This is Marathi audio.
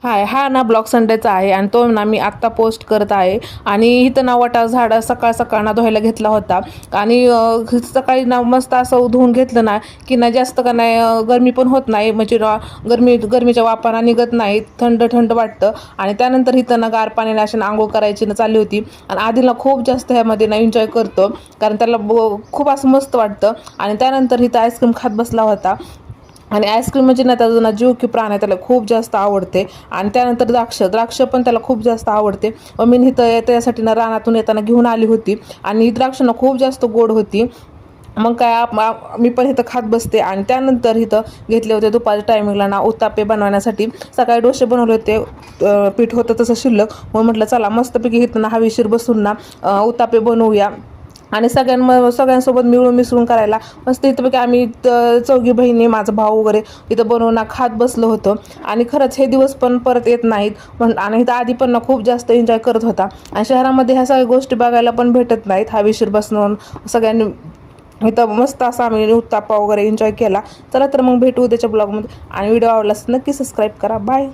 हाय, हा ना ब्लॉग संडेचा आहे आणि तो ना मी आत्ता पोस्ट करत आहे. आणि इथं ना वाटा झाडं सकाळ सकाळ ना धुवायला घेतला होता. आणि सकाळी ना मस्त असं धुवून घेतलं ना की ना जास्त का नाही गरमी पण होत नाही, म्हणजे गरमीच्या वाफाना निघत नाही, थंड थंड वाटतं. आणि त्यानंतर इथं ना गार पाण्याने अशी आंघोळ करायची ना चालली होती. आणि आधीला खूप जास्त ह्यामध्ये ना एन्जॉय करतो, कारण त्याला खूप असं मस्त वाटतं. आणि त्यानंतर इथं आईस्क्रीम खात बसला होता. आणि आईस्क्रीम म्हणजे ना त्याचा ना जीव की प्राण आहे, त्याला खूप जास्त आवडते. आणि त्यानंतर द्राक्ष पण त्याला खूप जास्त आवडते. मी इथं त्यासाठी ना रानातून येताना घेऊन आली होती. आणि ही द्राक्ष ना खूप जास्त गोड होती. मग काय मी पण इथं खात बसते. आणि त्यानंतर इथं घेतले होते दुपारच्या टायमिंगला ना उत्तापे बनवण्यासाठी. सकाळी डोसे बनवले होते, पीठ होतं तसं शिल्लक. मग म्हटलं चला मस्तपैकी इथं ना हवेशीर बसून ना उत्तापे बनवूया. आणि सगळ्यांसोबत मिळून मिसळून करायला मस्त इथं आम्ही चौघी बहिणी, माझा भाऊ वगैरे इथं बनवून खात बसलो होतो. आणि खरंच हे दिवस पण परत येत नाहीत. आणि इथं आधी पण ना खूप जास्त एन्जॉय करत होता. आणि शहरामध्ये ह्या सगळ्या गोष्टी बघायला पण भेटत नाहीत. हवेशीर बसणं सगळ्यांनी इथं मस्त असा आम्ही उत्तापा वगैरे एन्जॉय केला. चला तर मग भेटू उद्याच्या ब्लॉगमध्ये. आणि व्हिडिओ आवडला नक्की सबस्क्राईब करा. बाय.